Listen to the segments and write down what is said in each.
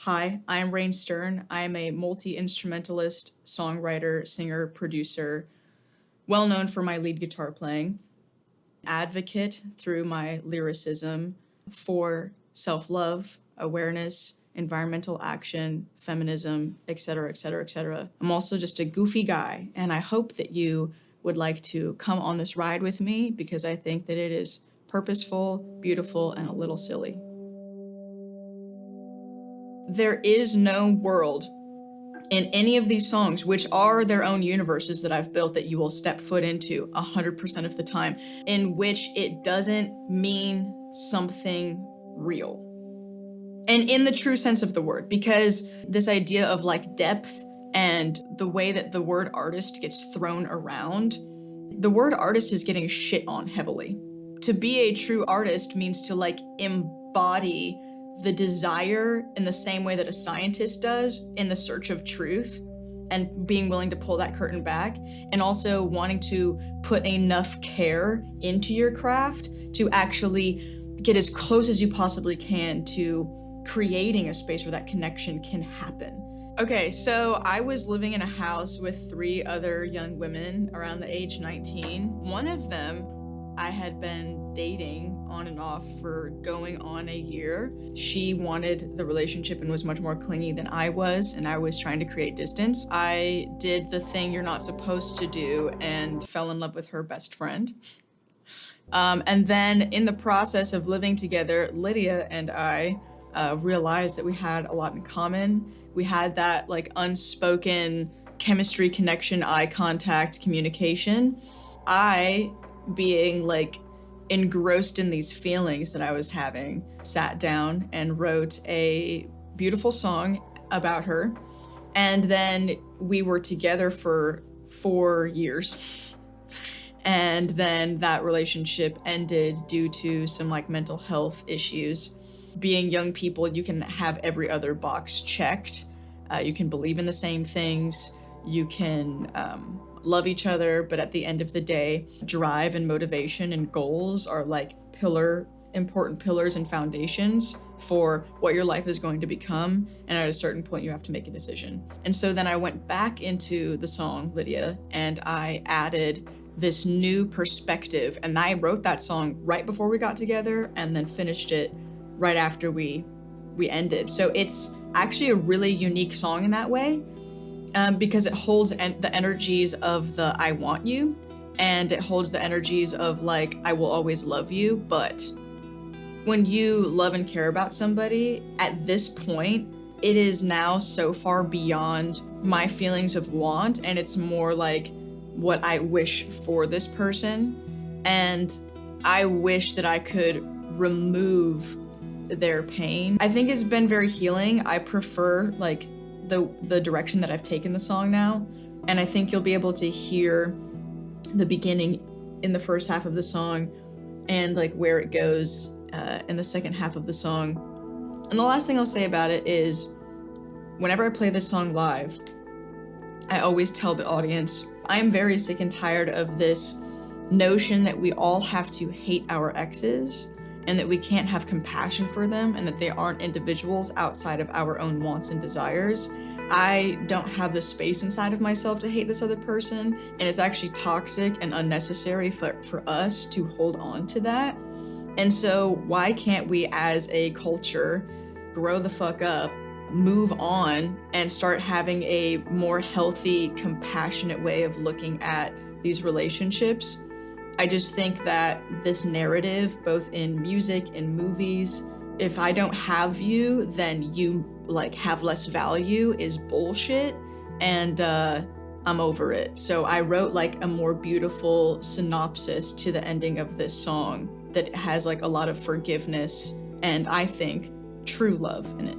Hi, I am Raine Stern. I am a multi-instrumentalist, songwriter, singer, producer, well known for my lead guitar playing, advocate through my lyricism for self-love, awareness, environmental action, feminism, etc., etc., etc. I'm also just a goofy guy, and I hope that you would like to come on this ride with me because I think that it is purposeful, beautiful, and a little silly. There is no world in any of these songs, which are their own universes that I've built that you will step foot into 100% of the time, in which it doesn't mean something real. And in the true sense of the word, because this idea of like depth and the way that the word artist gets thrown around, the word artist is getting shit on heavily. To be a true artist means to like embody the desire in the same way that a scientist does in the search of truth and being willing to pull that curtain back, and also wanting to put enough care into your craft to actually get as close as you possibly can to creating a space where that connection can happen. Okay, so I was living in a house with 3 other young women around the age 19. One of them I had been dating on and off for going on a year. She wanted the relationship and was much more clingy than I was, and I was trying to create distance. I did the thing you're not supposed to do and fell in love with her best friend. And then in the process of living together, Lydia and I realized that we had a lot in common. We had that like unspoken chemistry, connection, eye contact, communication. I, being like engrossed in these feelings that I was having, sat down and wrote a beautiful song about her. And then we were together for 4 years. And then that relationship ended due to some like mental health issues. Being young people, you can have every other box checked. You can believe in the same things. You can love each other, but at the end of the day, drive and motivation and goals are like important pillars and foundations for what your life is going to become. And at a certain point, you have to make a decision. And so then I went back into the song, Lydia, and I added this new perspective. And I wrote that song right before we got together and then finished it right after we ended. So it's actually a really unique song in that way. Because it holds the energies of the I want you, and it holds the energies of like I will always love you. But when you love and care about somebody, at this point, it is now so far beyond my feelings of want, and it's more like what I wish for this person. And I wish that I could remove their pain. I think it's been very healing. I prefer like the direction that I've taken the song now, and I think you'll be able to hear the beginning in the first half of the song and like where it goes in the second half of the song. And the last thing I'll say about it is whenever I play this song live, I always tell the audience I am very sick and tired of this notion that we all have to hate our exes and that we can't have compassion for them and that they aren't individuals outside of our own wants and desires. I don't have the space inside of myself to hate this other person, and it's actually toxic and unnecessary for us to hold on to that. And so why can't we as a culture grow the fuck up, move on, and start having a more healthy, compassionate way of looking at these relationships? I just think that this narrative, both in music and movies, if I don't have you, then you like have less value is bullshit, and I'm over it. So I wrote like a more beautiful synopsis to the ending of this song that has like a lot of forgiveness and I think true love in it.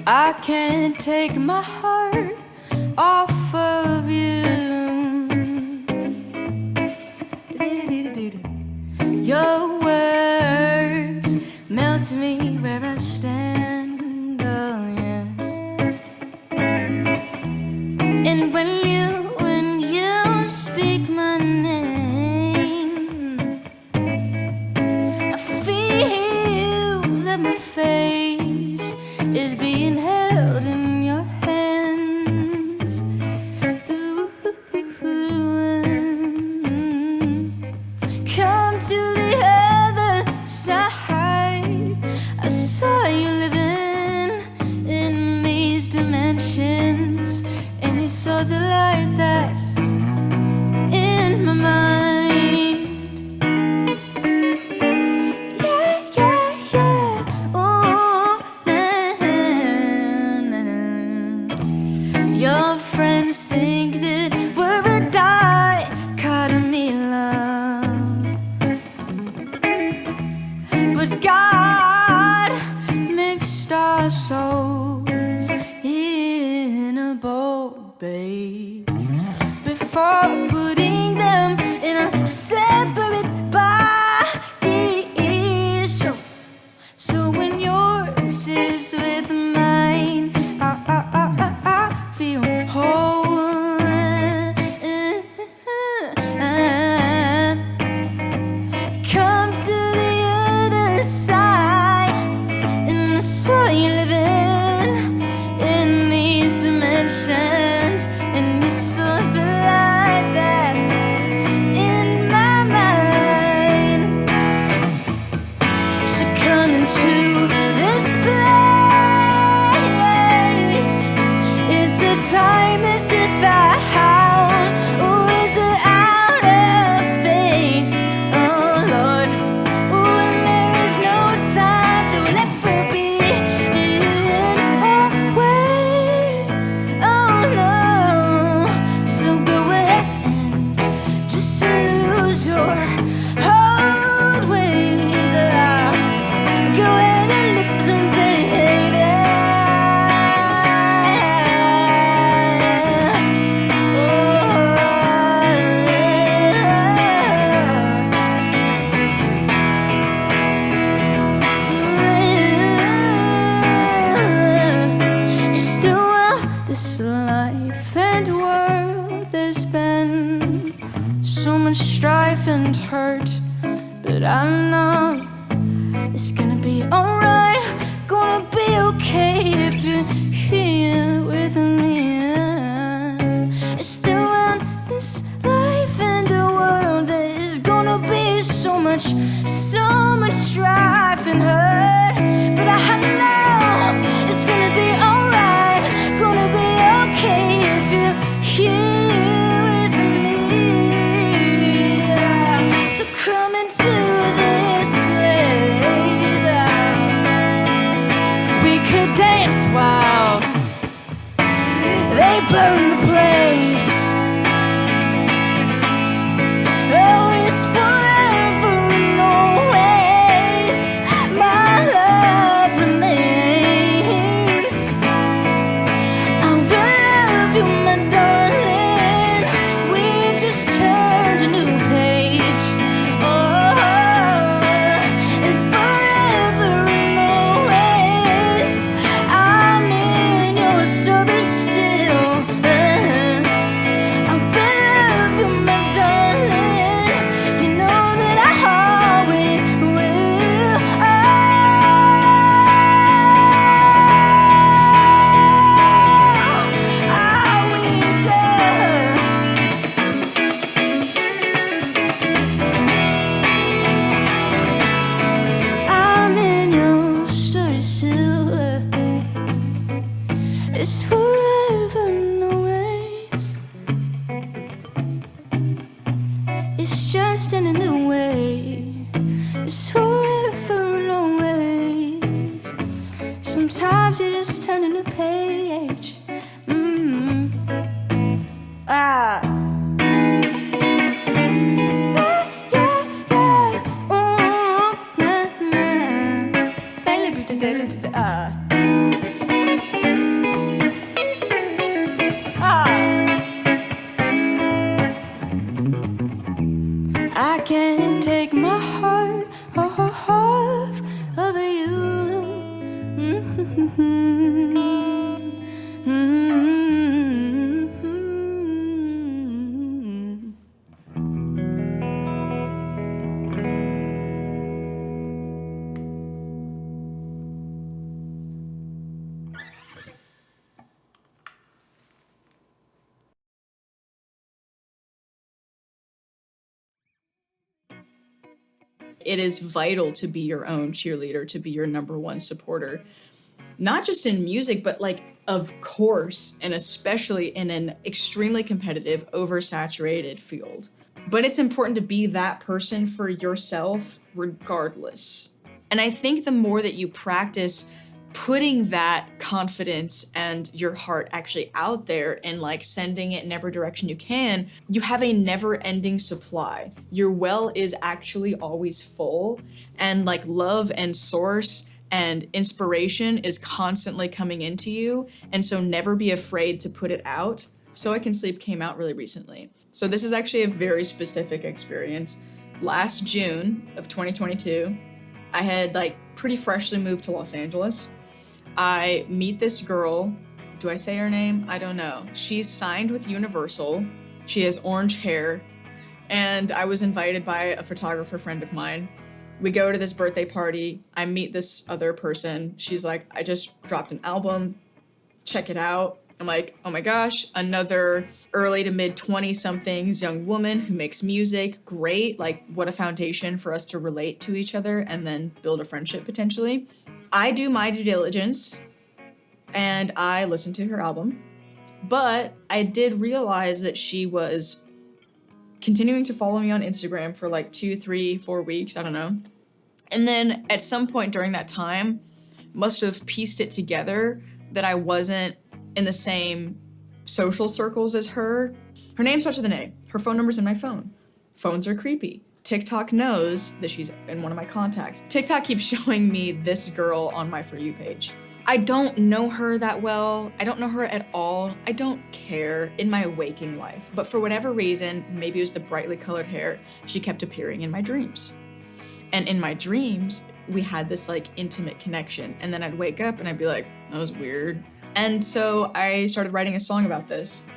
I can't take my heart off of you. Your words melt me where I stand, oh yes. And when you speak my name, I feel that my face is being held in your hands. Ooh, come to the other side. I saw you living in these dimensions, and you saw the light that's in my mind. Yeah, yeah, yeah. Oh, na, na, na. Your friends think that we're a dichotomy, love, but God mixed our souls in a bowl, babe, before putting them in a separate body. So when yours is with mine, I feel whole. Come to the other side, and I saw you living in these dimensions, and you saw the light that's in my mind. So come into this place. Is it time? Is it found? Or is it out of face? Oh Lord, oh, and there is no time. There will never be in our way. Oh no, so go ahead and just lose your old ways. Go ahead and look some baby. You still want this life and world. There's been so much strife and hurt, but I know it's gonna be alright, gonna be okay if you're here with me. I still want this life and a world that is gonna be so much strife and hurt, but I know it's gonna be alright, gonna be okay if you're here with me. So come into this place. We could dance while they burn the place. Oh, it's forever and always. My love remains. I will love you, my darling. We just turned a new page. Oh, and forever and always, I'm in your story still. I will love you, my darling. You know that I always will. I will just. I'm in your story still. It's forever and always. It's just in a new way. It's forever and always. Sometimes you just turn a new page. Ah. Yeah, yeah, yeah. Ooh, nah, nah. Baby, ah. It is vital to be your own cheerleader, to be your number one supporter. Not just in music, but like, of course, and especially in an extremely competitive, oversaturated field. But it's important to be that person for yourself regardless. And I think the more that you practice putting that confidence and your heart actually out there and like sending it in every direction you can, you have a never-ending supply. Your well is actually always full, and like love and source and inspiration is constantly coming into you. And so never be afraid to put it out. So I Can Sleep came out really recently. So this is actually a very specific experience. Last June of 2022, I had like pretty freshly moved to Los Angeles. I meet this girl. Do I say her name? I don't know. She's signed with Universal. She has orange hair. And I was invited by a photographer friend of mine. We go to this birthday party. I meet this other person. She's like, I just dropped an album. Check it out. I'm like, oh my gosh, another early to mid 20-somethings young woman who makes music. Great. Like, what a foundation for us to relate to each other and then build a friendship potentially. I do my due diligence and I listened to her album, but I did realize that she was continuing to follow me on Instagram for like 2, 3, 4 weeks, I don't know. And then at some point during that time, must have pieced it together that I wasn't in the same social circles as her. Her name starts with an A. Her phone number's in my phone. Phones are creepy. TikTok knows that she's in one of my contacts. TikTok keeps showing me this girl on my For You page. I don't know her that well. I don't know her at all. I don't care in my waking life. But for whatever reason, maybe it was the brightly colored hair, she kept appearing in my dreams. And in my dreams, we had this like intimate connection. And then I'd wake up and I'd be like, that was weird. And so I started writing a song about this.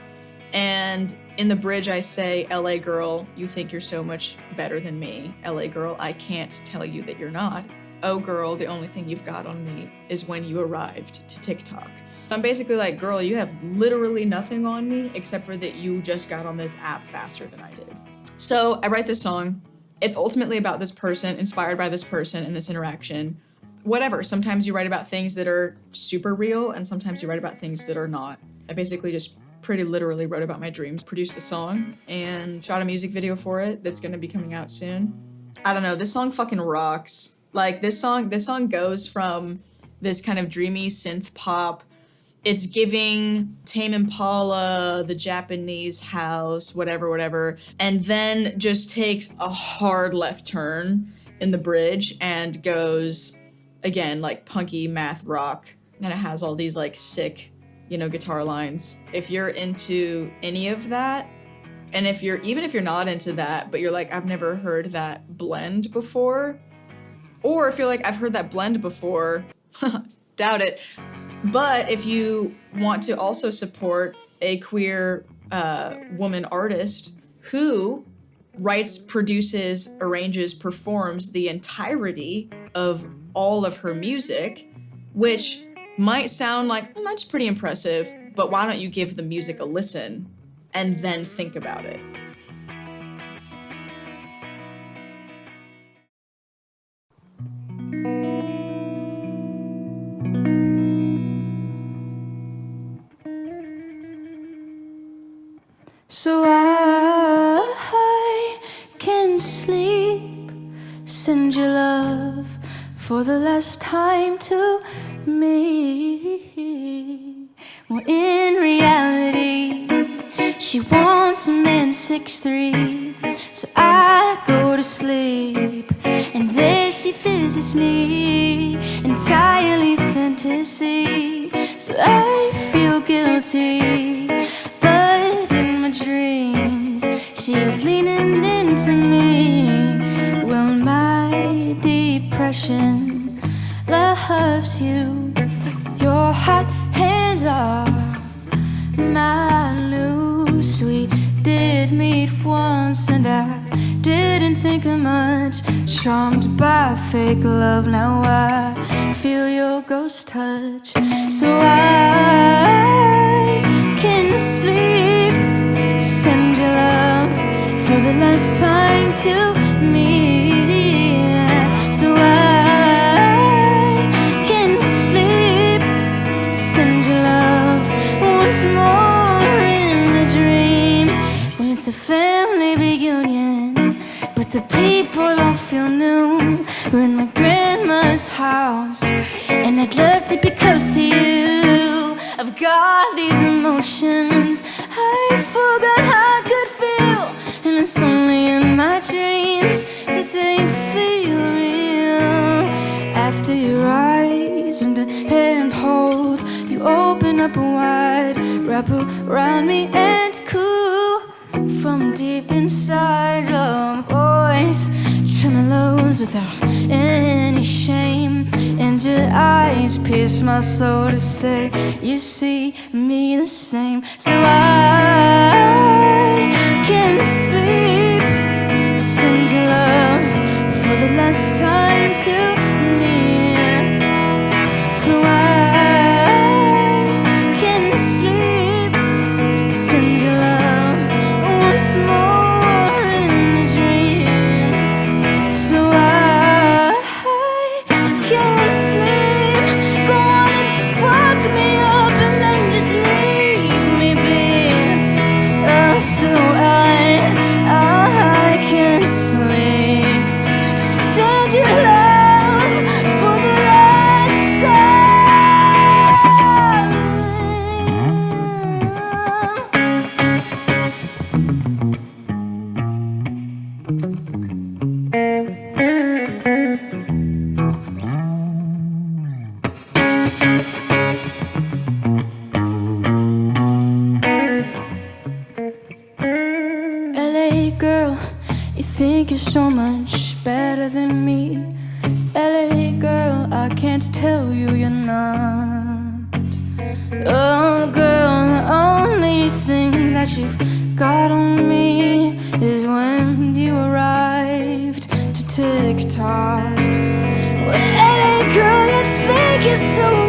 And in the bridge, I say, LA girl, you think you're so much better than me. LA girl, I can't tell you that you're not. Oh girl, the only thing you've got on me is when you arrived to TikTok. So I'm basically like, girl, you have literally nothing on me except for that you just got on this app faster than I did. So I write this song. It's ultimately about this person, inspired by this person and this interaction. Whatever, sometimes you write about things that are super real and sometimes you write about things that are not. I basically just pretty literally wrote about my dreams, produced the song, and shot a music video for it that's gonna be coming out soon. I don't know, this song fucking rocks. Like, this song goes from this kind of dreamy synth pop. It's giving Tame Impala, the Japanese house, whatever, and then just takes a hard left turn in the bridge and goes, again, like punky math rock, and it has all these like sick, guitar lines. If you're into any of that, and even if you're not into that, but you're like, I've never heard that blend before, or if you're like, I've heard that blend before, doubt it. But if you want to also support a queer woman artist who writes, produces, arranges, performs the entirety of all of her music, which might sound like, that's pretty impressive, but why don't you give the music a listen and then think about it? So I can sleep, send your love for the last time to me. Well, in reality, she wants a man 6'3", so I go to sleep, and there she visits me, entirely fantasy. So I feel guilty, but in my dreams, she's leaning into me. Well, my depression loves you. hot hands are my new sweet. Did meet once and I didn't think of much. Charmed by fake love, now I feel your ghost touch. So I can sleep. Send your love for the last time to me. So I can sleep. Send your love once more in a dream. Well, it's a family reunion, but the people don't feel new. We're in my grandma's house, and I'd love to be close to you. I've got these emotions I forgot how I could feel, and it's only in my dreams that they feel real. After your eyes and a hand hold, you open up wide, wrap around me and cool. From deep inside, a voice tremolos without any shame, and your eyes pierce my soul to say you see me the same. So I can sleep. Send your love for the last time to me. So I can sleep. Send your love once more in a dream. So I can sleep. Go on and fuck me up and then just leave me be. So I can sleep. Send your love for the last time. LA girl, you think you're so much better than me. LA girl, I can't tell you you're not. Oh girl, the only thing that you've got on me is when you arrived to TikTok. Well, LA girl, you think you're so